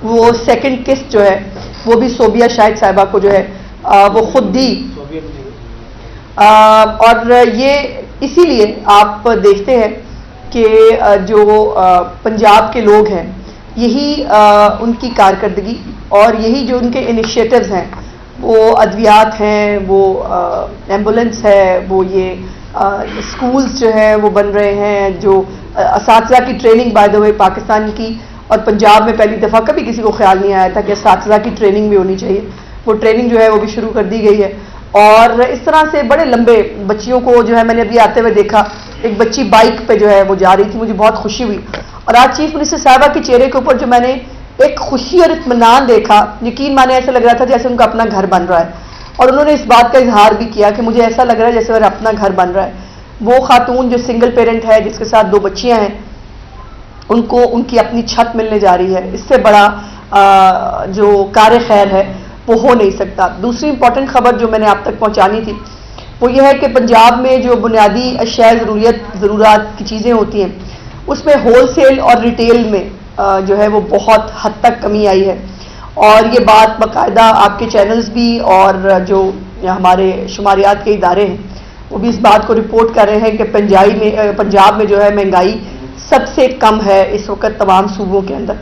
وہ سیکنڈ قسط جو ہے وہ بھی صوبیہ شاہد صاحبہ کو جو ہے وہ خود دی، اور یہ اسی لیے آپ دیکھتے ہیں کہ جو پنجاب کے لوگ ہیں یہی ان کی کارکردگی اور یہی جو ان کے انیشیٹوز ہیں، وہ ادویات ہیں، وہ ایمبولینس ہے، وہ یہ اسکولز جو ہیں وہ بن رہے ہیں، جو اساتذہ کی ٹریننگ بائی دا وے پاکستان کی اور پنجاب میں پہلی دفعہ کبھی کسی کو خیال نہیں آیا تھا کہ اساتذہ کی ٹریننگ بھی ہونی چاہیے، وہ ٹریننگ جو ہے وہ بھی شروع کر دی گئی ہے۔ اور اس طرح سے بڑے لمبے بچیوں کو جو ہے میں نے ابھی آتے ہوئے دیکھا، ایک بچی بائک پہ جو ہے وہ جا رہی تھی، مجھے بہت خوشی ہوئی، اور آج چیف منسٹر صاحبہ کے چہرے کے اوپر جو میں نے ایک خوشی اور اطمینان دیکھا، یقین مانے ایسا لگ رہا تھا جیسے ان کا اپنا گھر بن رہا ہے، اور انہوں نے اس بات کا اظہار بھی کیا کہ مجھے ایسا لگ رہا ہے جیسے میرا اپنا گھر بن رہا ہے۔ وہ خاتون جو سنگل پیرنٹ ہے، جس کے ساتھ 2 بچیاں ہیں، ان کو ان کی اپنی چھت ملنے جا رہی ہے، اس سے بڑا جو کار خیر ہے وہ ہو نہیں سکتا۔ دوسری امپورٹنٹ خبر جو میں نے آپ تک پہنچانی تھی وہ یہ ہے کہ پنجاب میں جو بنیادی اشیاء ضرورات کی چیزیں ہوتی ہیں، اس میں ہول سیل اور ریٹیل میں جو ہے وہ بہت حد تک کمی آئی ہے، اور یہ بات باقاعدہ آپ کے چینلز بھی اور جو ہمارے شماریات کے ادارے ہیں وہ بھی اس بات کو رپورٹ کر رہے ہیں کہ پنجاب میں جو ہے مہنگائی سب سے کم ہے اس وقت تمام صوبوں کے اندر،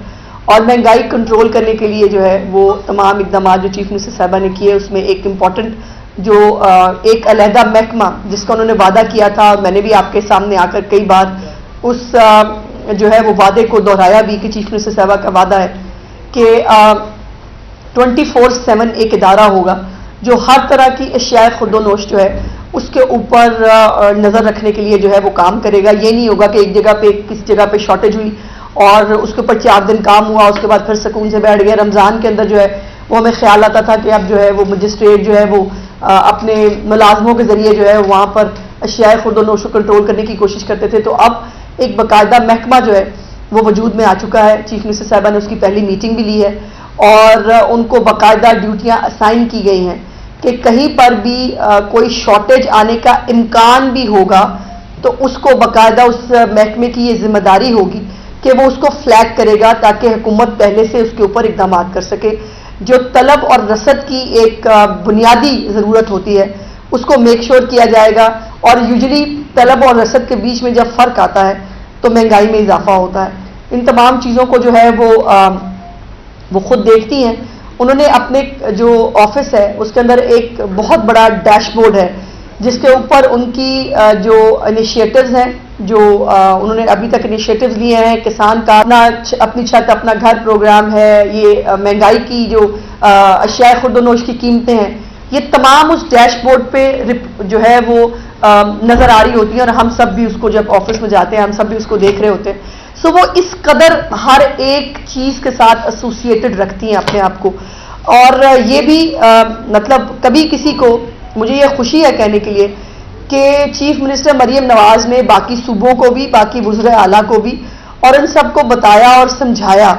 اور مہنگائی کنٹرول کرنے کے لیے جو ہے وہ تمام اقدامات جو چیف منسٹر صاحبہ نے کیے، اس میں ایک امپورٹنٹ جو ایک علیحدہ محکمہ جس کا انہوں نے وعدہ کیا تھا، اور میں نے بھی آپ کے سامنے آ کر کئی بار اس جو ہے وہ وعدے کو دہرایا بھی کہ چیف منسٹر صاحبہ کا وعدہ ہے کہ 24/7 ایک ادارہ ہوگا جو ہر طرح کی اشیاء خرد و نوش جو ہے اس کے اوپر نظر رکھنے کے لیے جو ہے وہ کام کرے گا۔ یہ نہیں ہوگا کہ ایک جگہ پہ کسی جگہ پہ شارٹیج ہوئی اور اس کے اوپر 4 دن کام ہوا، اس کے بعد پھر سکون سے بیٹھ گئے۔ رمضان کے اندر جو ہے وہ ہمیں خیال آتا تھا کہ اب جو ہے وہ مجسٹریٹ جو ہے وہ اپنے ملازموں کے ذریعے جو ہے وہاں پر اشیاء خرد و نوش کو کنٹرول کرنے کی کوشش کرتے تھے، تو اب ایک باقاعدہ محکمہ جو ہے وہ وجود میں آ چکا ہے۔ چیف منسٹر صاحبہ نے اس کی پہلی میٹنگ بھی لی ہے، اور ان کو باقاعدہ ڈیوٹیاں اسائن کی گئی ہیں کہ کہیں پر بھی کوئی شارٹیج آنے کا امکان بھی ہوگا تو اس کو باقاعدہ اس محکمے کی یہ ذمہ داری ہوگی کہ وہ اس کو فلیگ کرے گا، تاکہ حکومت پہلے سے اس کے اوپر اقدامات کر سکے۔ جو طلب اور رسد کی ایک بنیادی ضرورت ہوتی ہے اس کو میک شور کیا جائے گا، اور یوزلی طلب اور رسد کے بیچ میں جب فرق آتا ہے تو مہنگائی میں اضافہ ہوتا ہے۔ ان تمام چیزوں کو جو ہے وہ خود دیکھتی ہیں۔ انہوں نے اپنے جو آفس ہے اس کے اندر ایک بہت بڑا ڈیش بورڈ ہے جس کے اوپر ان کی جو انیشیٹوز ہیں، جو انہوں نے ابھی تک انیشیٹوز لیے ہیں، کسان کا اپنی چھت اپنا گھر پروگرام ہے، یہ مہنگائی کی جو اشیاء خرد و نوش کی قیمتیں ہیں، یہ تمام اس ڈیش بورڈ پہ جو ہے وہ نظر آ رہی ہوتی ہیں، اور ہم سب بھی اس کو جب آفس میں جاتے ہیں ہم سب بھی اس کو دیکھ رہے ہوتے ہیں۔ سو وہ اس قدر ہر ایک چیز کے ساتھ ایسوسیٹڈ رکھتی ہیں اپنے آپ کو، اور یہ بھی مطلب کبھی کسی کو مجھے یہ خوشی ہے کہنے کے لیے کہ چیف منسٹر مریم نواز نے باقی صوبوں کو بھی، باقی وزراء اعلیٰ کو بھی، اور ان سب کو بتایا اور سمجھایا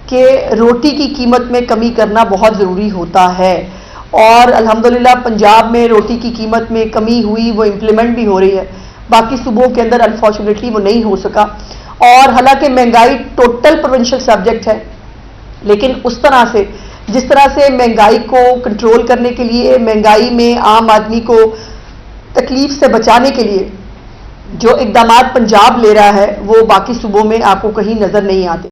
کہ روٹی کی قیمت میں کمی کرنا بہت ضروری ہوتا ہے، اور الحمدللہ پنجاب میں روٹی کی قیمت میں کمی ہوئی، وہ امپلیمنٹ بھی ہو رہی ہے۔ باقی صوبوں کے اندر انفارچونیٹلی وہ نہیں ہو سکا، اور حالانکہ مہنگائی ٹوٹل پروونشل سبجیکٹ ہے، لیکن اس طرح سے جس طرح سے مہنگائی کو کنٹرول کرنے کے لیے، مہنگائی میں عام آدمی کو تکلیف سے بچانے کے لیے جو اقدامات پنجاب لے رہا ہے وہ باقی صوبوں میں آپ کو کہیں نظر نہیں آتے۔